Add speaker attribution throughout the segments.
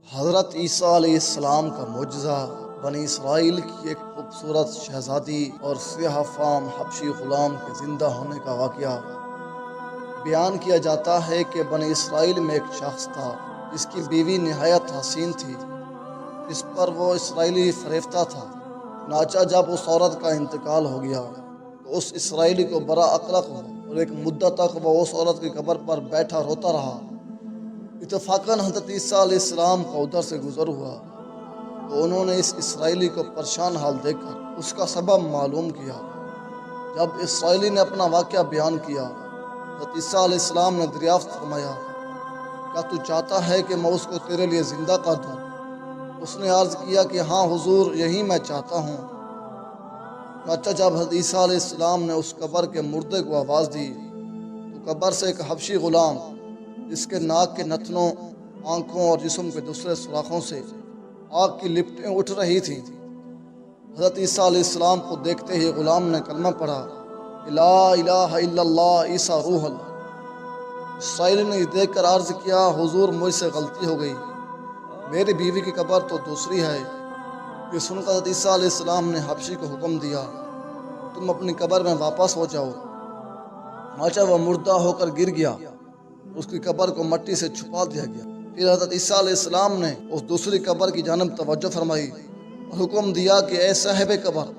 Speaker 1: حضرت عیسیٰ علیہ السلام کا معجزہ، بنی اسرائیل کی ایک خوبصورت شہزادی اور سیاہ فام حبشی غلام کے زندہ ہونے کا واقعہ۔ بیان کیا جاتا ہے کہ بنی اسرائیل میں ایک شخص تھا جس کی بیوی نہایت حسین تھی، جس پر وہ اسرائیلی فریفتہ تھا۔ چنانچہ جب اس عورت کا انتقال ہو گیا تو اس اسرائیلی کو بڑا اقلق ہوا اور ایک مدت تک وہ اس عورت کی قبر پر بیٹھا روتا رہا۔ اتفاقاً حضرت عیسیٰ علیہ السلام کا ادھر سے گزر ہوا تو انہوں نے اس اسرائیلی کو پریشان حال دیکھ کر اس کا سبب معلوم کیا۔ جب اسرائیلی نے اپنا واقعہ بیان کیا، حضرت عیسیٰ علیہ السلام نے دریافت فرمایا، کیا تو چاہتا ہے کہ میں اس کو تیرے لیے زندہ کر دوں؟ اس نے عرض کیا کہ ہاں حضور، یہی میں چاہتا ہوں۔ چنانچہ جب حضرت عیسیٰ علیہ السلام نے اس قبر کے مردے کو آواز دی تو قبر سے ایک حبشی غلام، جس کے ناک کے نتنوں، آنکھوں اور جسم کے دوسرے سوراخوں سے آگ کی لپٹیں اٹھ رہی تھیں، حضرت عیسیٰ علیہ السلام کو دیکھتے ہی غلام نے کلمہ پڑھا، لا الہ الا اللہ عیسیٰ روح اللہ۔ اسرائیلی نے یہ دیکھ کر عرض کیا، حضور مجھ سے غلطی ہو گئی، میری بیوی کی قبر تو دوسری ہے۔ یہ سن کر حضرت عیسیٰ علیہ السلام نے حبشی کو حکم دیا، تم اپنی قبر میں واپس ہو جاؤ۔ چنانچہ وہ مردہ ہو کر گر گیا، اس کی قبر کو مٹی سے چھپا دیا گیا۔ پھر حضرت عیسیٰ علیہ السلام نے اس دوسری قبر کی جانب توجہ فرمائی اور حکم دیا کہ اے صاحب قبر،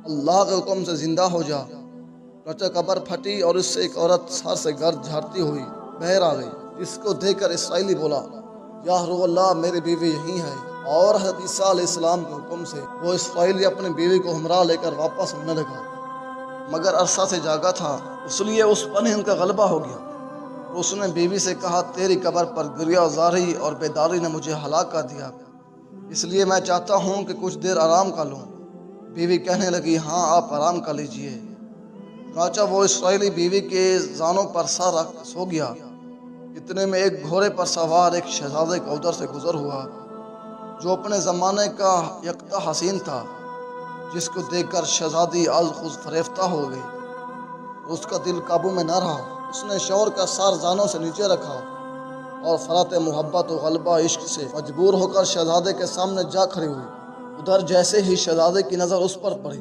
Speaker 1: اللہ کے حکم سے زندہ ہو جا۔ چنانچہ قبر پھٹی اور اس سے ایک عورت سر سے گرد جھاڑتی ہوئی باہر آ گئی، جس کو دیکھ کر اسرائیلی بولا، یا روح اللہ، میری بیوی یہی ہے۔ اور حضرت عیسیٰ علیہ السلام کے حکم سے وہ اسرائیلی اپنی بیوی کو ہمراہ لے کر واپس ہونے لگا، مگر عرصہ سے جاگا تھا، اس لیے اس پر ان کا غلبہ ہو گیا۔ اس نے بیوی سے کہا، تیری قبر پر گریہ زاری اور بیداری نے مجھے ہلاک کر دیا، اس لیے میں چاہتا ہوں کہ کچھ دیر آرام کر لوں۔ بیوی کہنے لگی، ہاں آپ آرام کر لیجئے۔ چنانچہ وہ اسرائیلی بیوی کے زانوں پر سر رکھ سو گیا۔ اتنے میں ایک گھوڑے پر سوار ایک شہزادے کا ادھر سے گزر ہوا، جو اپنے زمانے کا یکتا حسین تھا، جس کو دیکھ کر شہزادی از خود فریفتہ ہو گئی۔ اس کا دل قابو میں نہ رہا، اس نے شوہر کا سر زانوں سے نیچے رکھا اور فرات محبت و غلبہ عشق سے مجبور ہو کر شہزادے کے سامنے جا کھڑی ہوئی۔ ادھر جیسے ہی شہزادے کی نظر اس پر پڑی،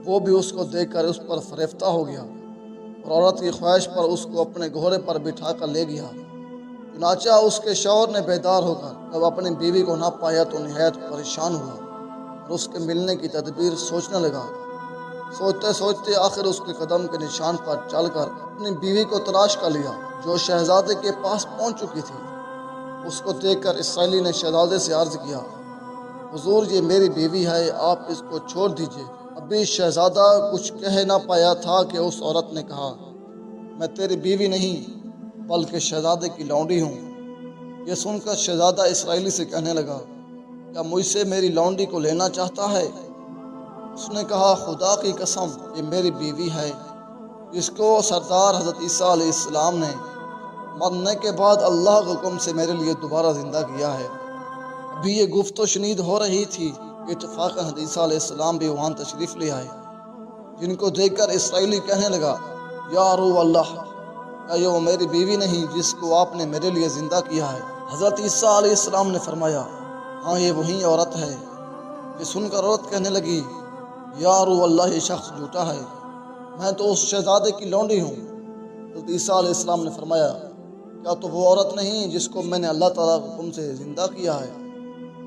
Speaker 1: وہ بھی اس کو دیکھ کر اس پر فریفتہ ہو گیا اور عورت کی خواہش پر اس کو اپنے گھوڑے پر بٹھا کر لے گیا۔ چنانچہ اس کے شوہر نے بیدار ہو کر جب اپنی بیوی کو نہ پایا تو نہایت پریشان ہوا اور اس کے ملنے کی تدبیر سوچنے لگا۔ سوچتے سوچتے آخر اس کے قدم کے نشان پر چل کر اپنی بیوی کو تلاش کر لیا، جو شہزادے کے پاس پہنچ چکی تھی۔ اس کو دیکھ کر اسرائیلی نے شہزادے سے عرض کیا، حضور یہ میری بیوی ہے، آپ اس کو چھوڑ دیجئے۔ ابھی شہزادہ کچھ کہہ نہ پایا تھا کہ اس عورت نے کہا، میں تیری بیوی نہیں بلکہ شہزادے کی لونڈی ہوں۔ یہ سن کر شہزادہ اسرائیلی سے کہنے لگا، کیا مجھ سے میری لونڈی کو لینا چاہتا ہے؟ اس نے کہا، خدا کی قسم، یہ میری بیوی ہے، جس کو سردار حضرت عیسیٰ علیہ السلام نے مرنے کے بعد اللہ کے حکم سے میرے لیے دوبارہ زندہ کیا ہے۔ ابھی یہ گفت و شنید ہو رہی تھی کہ اتفاقاً حضرت عیسیٰ علیہ السلام بھی وہاں تشریف لے آئے، جن کو دیکھ کر اسرائیلی کہنے لگا، یا روح اللہ، کیا یہ وہ میری بیوی نہیں جس کو آپ نے میرے لیے زندہ کیا ہے؟ حضرت عیسیٰ علیہ السلام نے فرمایا، ہاں یہ وہی عورت ہے۔ یہ سن کر عورت کہنے لگی، یا روح اللہ، یہ شخص جھوٹا ہے، میں تو اس شہزادے کی لونڈی ہوں۔ حضرت عیسیٰ علیہ السلام نے فرمایا، کیا تو وہ عورت نہیں جس کو میں نے اللہ تعالیٰ کے حکم سے زندہ کیا ہے؟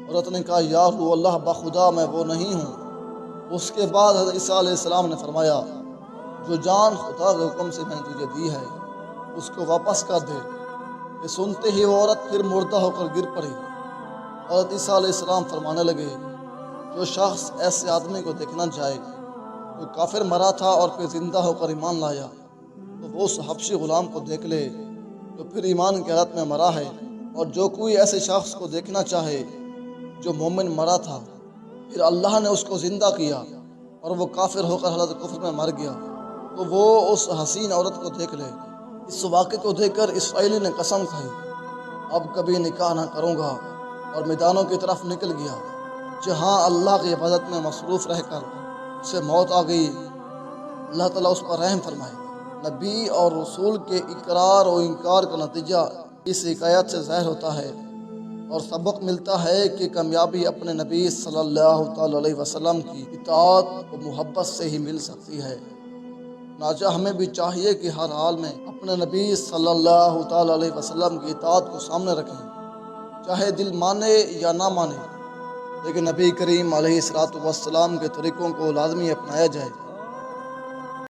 Speaker 1: عورت نے کہا، یا روح اللہ، بخدا میں وہ نہیں ہوں۔ اس کے بعد حضرت عیسیٰ علیہ السلام نے فرمایا، جو جان خدا کے حکم سے میں نے تجھے دی ہے اس کو واپس کر دے۔ یہ سنتے ہی وہ عورت پھر مردہ ہو کر گر پڑی۔ حضرت عیسیٰ علیہ السلام فرمانے لگے، جو شخص ایسے آدمی کو دیکھنا چاہے جو کافر مرا تھا اور پھر زندہ ہو کر ایمان لایا، تو وہ اس حبشی غلام کو دیکھ لے جو پھر ایمان کی حالت میں مرا ہے، اور جو کوئی ایسے شخص کو دیکھنا چاہے جو مومن مرا تھا، پھر اللہ نے اس کو زندہ کیا اور وہ کافر ہو کر حالت کفر میں مر گیا، تو وہ اس حسین عورت کو دیکھ لے۔ اس واقعے کو دیکھ کر اسرائیلی نے قسم کھائی، اب کبھی نکاح نہ کروں گا، اور میدانوں کی طرف نکل گیا، جہاں اللہ کی عبادت میں مصروف رہ کر اسے موت آ گئی۔ اللہ تعالیٰ اس پر رحم فرمائے۔ نبی اور رسول کے اقرار و انکار کا نتیجہ اس حکایت سے ظاہر ہوتا ہے۔ اور سبق ملتا ہے کہ کامیابی اپنے نبی صلی اللہ تعالی علیہ وسلم کی اطاعت و محبت سے ہی مل سکتی ہے۔ چنانچہ ہمیں بھی چاہیے کہ ہر حال میں اپنے نبی صلی اللہ تعالی علیہ وسلم کی اطاعت کو سامنے رکھیں، چاہے دل مانے یا نہ مانے، لیکن نبی کریم علیہ الصلوۃ والسلام کے طریقوں کو لازمی اپنایا جائے۔